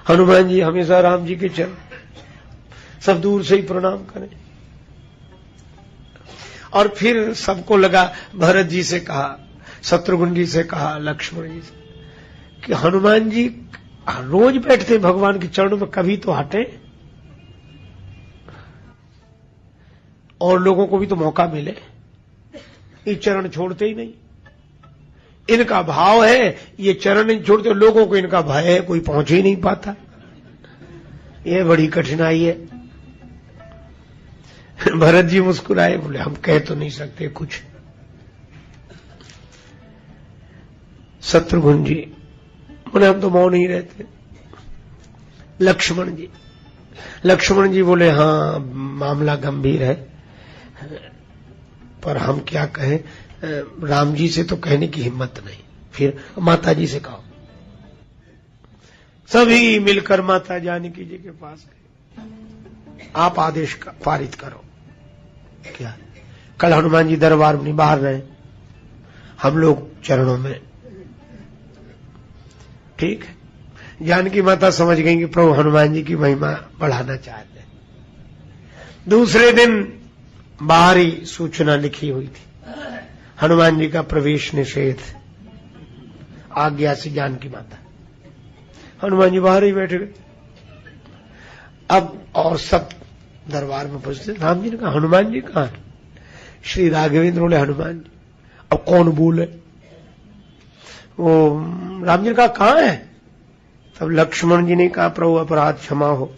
हनुमान जी हमेशा राम जी के चरण, सब दूर से ही प्रणाम करें। और फिर सबको लगा, भरत जी से कहा, शत्रुघ्न जी से कहा, लक्ष्मण जी से, कि हनुमान जी रोज बैठते भगवान के चरणों में, कभी तो हटे और लोगों को भी तो मौका मिले। ये चरण छोड़ते ही नहीं, इनका भाव है ये चरण नहीं छोड़ते, लोगों को इनका भय है, कोई पहुंच ही नहीं पाता। ये बड़ी कठिनाई है। भरत जी मुस्कुराए, बोले हम कह तो नहीं सकते कुछ। शत्रुघ्न जी बोले हम तो मौन ही रहते। लक्ष्मण जी बोले हाँ मामला गंभीर है, पर हम क्या कहें, राम जी से तो कहने की हिम्मत नहीं, फिर माता जी से कहो। सभी मिलकर माता जानकी जी के पास गए, आप आदेश पारित करो। क्या कल हनुमान जी दरबार में बाहर रहे, हम लोग चरणों में, ठीक है। जानकी माता समझ गई कि प्रभु हनुमान जी की महिमा बढ़ाना चाहते हैं। दूसरे दिन बाहरी सूचना लिखी हुई थी, हनुमान जी का प्रवेश निषेध, आज्ञा से जानकी माता। हनुमान जी बाहर ही बैठ गए। अब और सब दरबार में पूछते, राम जी ने कहा हनुमान जी कहां है? श्री राघवेंद्र बोले हनुमान जी। अब कौन बोले? वो राम जी ने कहा कहां है? तब लक्ष्मण जी ने कहा प्रभु अपराध क्षमा हो,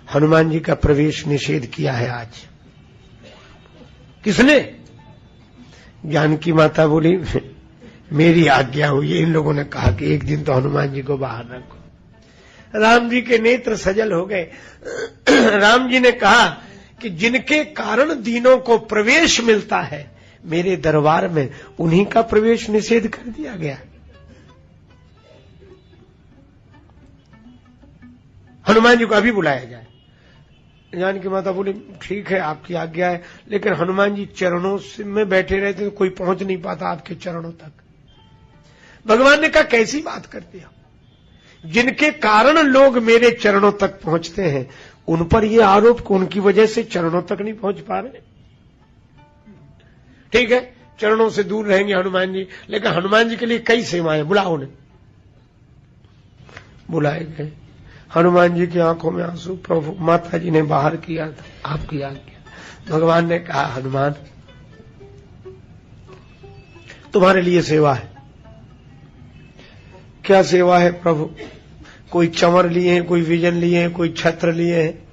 हनुमान जी का प्रवेश निषेध किया है आज। किसने? जानकी माता बोली मेरी आज्ञा हुई है, इन लोगों ने कहा कि एक दिन तो हनुमान जी को बाहर रखो। राम जी के नेत्र सजल हो गए। राम जी ने कहा कि जिनके कारण दीनों को प्रवेश मिलता है मेरे दरबार में, उन्हीं का प्रवेश निषेध कर दिया गया। हनुमान जी को अभी बुलाया जाए। जानकी माता बोली ठीक है आपकी आज्ञा है, लेकिन हनुमान जी चरणों में बैठे रहते तो कोई पहुंच नहीं पाता आपके चरणों तक। भगवान ने कहा कैसी बात करते हो, जिनके कारण लोग मेरे चरणों तक पहुंचते हैं उन पर यह आरोप कि उनकी वजह से चरणों तक नहीं पहुंच पा रहे। ठीक है, चरणों से दूर रहेंगे हनुमान जी, लेकिन हनुमान जी के लिए कई सेवाएं, बुलाओ उन्हें। बुलाए गए। हनुमान जी की आंखों में आंसू, प्रभु माता जी ने बाहर किया था, आपकी आज्ञा। भगवान ने कहा हनुमान तुम्हारे लिए सेवा है। क्या सेवा है प्रभु? कोई चंवर लिए हैं, कोई विजन लिए हैं, कोई छत्र लिए हैं।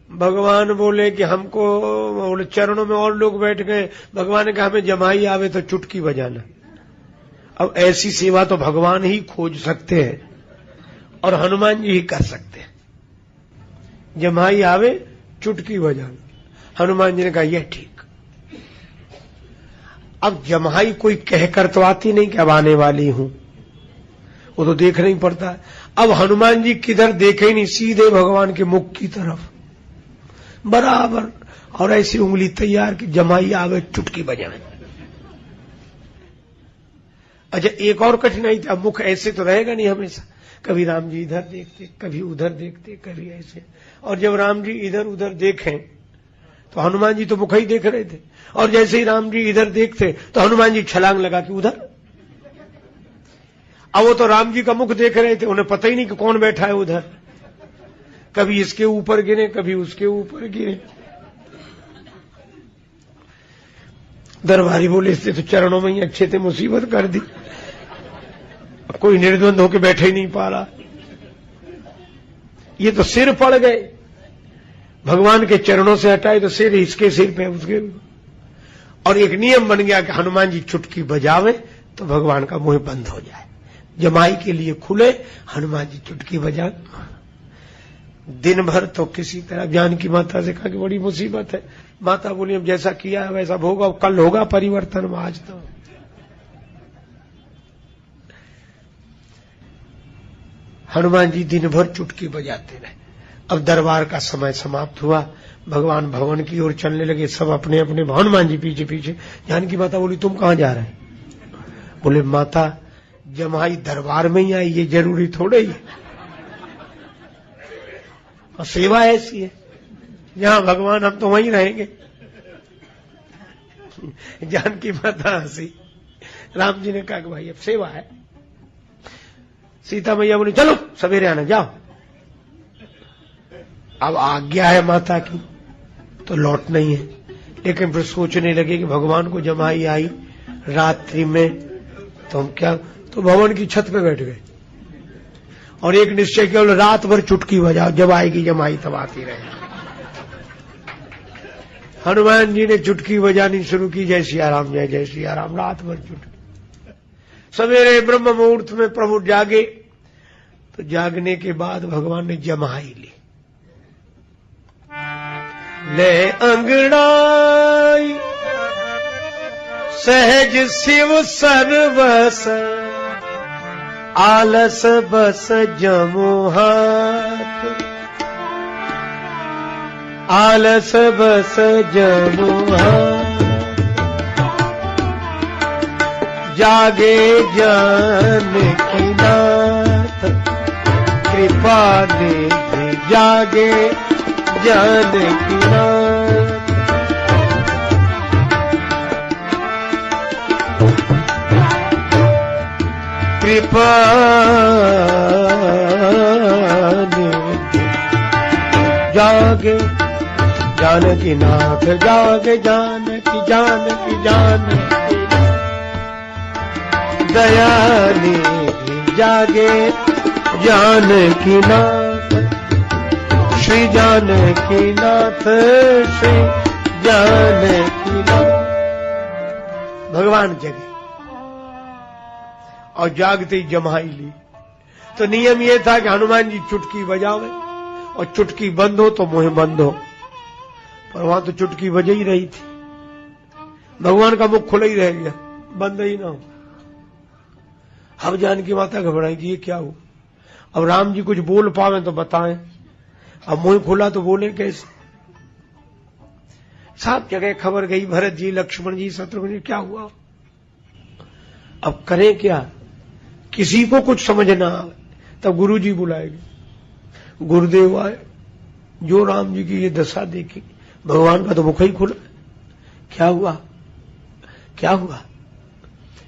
भगवान बोले कि हमको, बोले चरणों में और लोग बैठ गए। भगवान ने कहा हमें जमाई आवे तो चुटकी बजाना। अब ऐसी सेवा तो भगवान ही खोज सकते हैं और हनुमान जी ही कर सकते हैं। जमाई आवे चुटकी बजाना। हनुमान जी ने कहा यह ठीक। अब जमाई कोई कहकर तो आती नहीं कि अब आने वाली हूं, वो तो देखना ही पड़ता है। अब हनुमान जी किधर देखे ही नहीं, सीधे भगवान के मुख की तरफ बराबर, और ऐसी उंगली तैयार कि जमाई आवे चुटकी बजाए। अच्छा एक और कठिनाई थी, अब मुख ऐसे तो रहेगा नहीं हमेशा, कभी राम जी इधर देखते, कभी उधर देखते, कभी ऐसे। और जब राम जी इधर उधर देखें तो हनुमान जी तो मुख ही देख रहे थे, और जैसे ही राम जी इधर देखते तो हनुमान जी छलांग लगा कि उधर। अब वो तो राम जी का मुख देख रहे थे, उन्हें पता ही नहीं कि कौन बैठा है उधर। कभी इसके ऊपर गिरे, कभी उसके ऊपर गिरे। दरबारी बोले इससे तो चरणों में ही अच्छे थे, मुसीबत कर दी। कोई निर्द्वंद होकर बैठे ही नहीं पा रहा। ये तो सिर पड़ गए, भगवान के चरणों से हटाए तो सिर इसके सिर पे उसके। और एक नियम बन गया कि हनुमान जी चुटकी बजावे तो भगवान का मुंह बंद हो जाए, जमाई के लिए खुले, हनुमान जी चुटकी बजा। दिन भर तो किसी तरह जानकी माता से कहा कि बड़ी मुसीबत है। माता बोली अब जैसा किया है वैसा होगा, कल होगा परिवर्तन, आज तो। हनुमान जी दिन भर चुटकी बजाते रहे। अब दरबार का समय समाप्त हुआ, भगवान भवन की ओर चलने लगे, सब अपने अपने, हनुमान जी पीछे पीछे। जानकी माता बोली तुम कहां जा रहे हैं? बोले माता जमाई दरबार में ही आई, ये जरूरी थोड़े ही। और सेवा ऐसी है, जहां भगवान हम तो वहीं रहेंगे। जानकी माता हंसी। राम जी ने कहा कि भाई अब सेवा है। सीता मैया बोली चलो सवेरे आना, जाओ। अब आज्ञा है माता की तो लौट नहीं है, लेकिन फिर सोचने लगे कि भगवान को जमाई आई रात्रि में तो हम क्या, तो भवन की छत पे बैठ गए और एक निश्चय केवल रात भर चुटकी बजाओ, जब आएगी जमाई तब आती रहे। हनुमान जी ने चुटकी बजानी शुरू की, जय सिया राम जय जय सिया राम, रात भर चुटकी। सवेरे ब्रह्म मुहूर्त में प्रभु जागे, तो जागने के बाद भगवान ने जमाई ली। ले अंगड़ाई सहज शिव सर्वस, आलस बस जमो हाथ, आलस बस जमो हाथ, जागे जानकी नाथ, कृपा निधि जागे जानकी नाथ। कृपा निधि जागे जानकी नाथ, जागे जानकी जानकी जानकी, दया निधि जागे जानकी नाथ, श्री जानकी नाथ, श्री जानकी नाथ। भगवान जगे और जागते ही जमाई ली। तो नियम यह था कि हनुमान जी चुटकी बजावे और चुटकी बंद हो तो मुंह बंद हो, पर वहां तो चुटकी बज ही रही थी, भगवान का मुख खुला ही रह गया, बंद ही ना हो। अब जानकी माता घबराई कि ये क्या हो, अब राम जी कुछ बोल पावे तो बताएं, अब मुंह खुला तो बोले कैसे। सब जगह खबर गई, भरत जी लक्ष्मण जी शत्रुघ्न जी, क्या हुआ, अब करें क्या, किसी को कुछ समझ ना आए। तब गुरु जी बुलाएंगे, गुरुदेव आए, जो राम जी की ये दशा देखी, भगवान का तो मुख ही खुला, क्या हुआ क्या हुआ,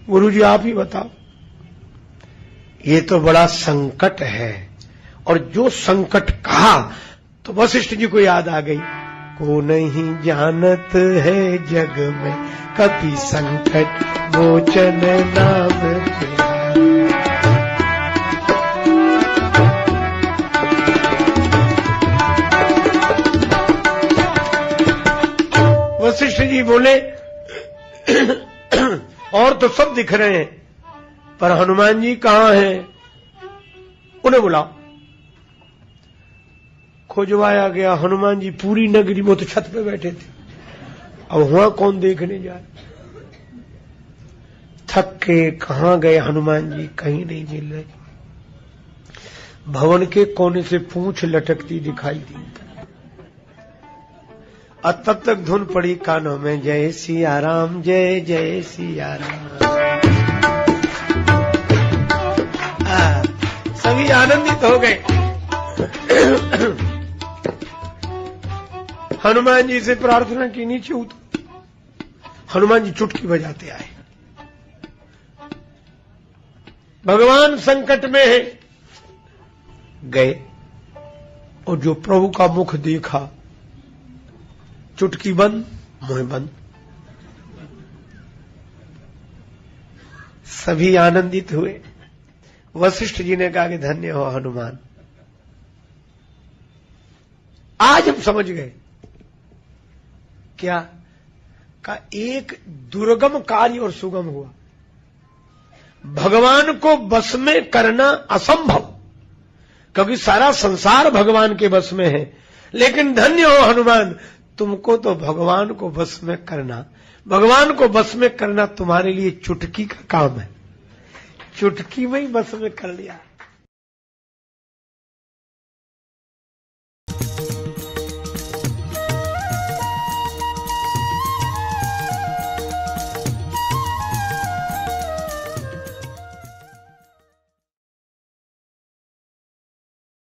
गुरु जी आप ही बताओ। ये तो बड़ा संकट है, और जो संकट कहा तो वशिष्ठ जी को याद आ गई, को नहीं जानत है जग में कपि संकट मोचन नाम तेरा। वशिष्ठ जी बोले और तो सब दिख रहे हैं, पर हनुमान जी कहां हैं, उन्हें बुलाओ। खोजवाया गया, हनुमान जी पूरी नगरी में तो छत पे बैठे थे, अब वहां कौन देखने जाए। थक के कहां गए हनुमान जी, कहीं नहीं मिल रहे। भवन के कोने से पूंछ लटकती दिखाई दी, और तब तक धुन पड़ी कानों में, जय सिया राम जय जय सिया राम। सभी आनंदित हो गए। हनुमान जी से प्रार्थना की, नीचे उतर। हनुमान जी चुटकी बजाते आए, भगवान संकट में है, गए और जो प्रभु का मुख देखा, चुटकी बंद मुंह बंद। सभी आनंदित हुए। वशिष्ठ जी ने कहा कि धन्य हो हनुमान, आज हम समझ गए क्या का एक दुर्गम कार्य और सुगम हुआ। भगवान को बस में करना असंभव, क्योंकि सारा संसार भगवान के बस में है, लेकिन धन्य हो हनुमान, तुमको तो भगवान को बस में करना, भगवान को बस में करना तुम्हारे लिए चुटकी का काम है। चुटकी में ही बस में कर लिया।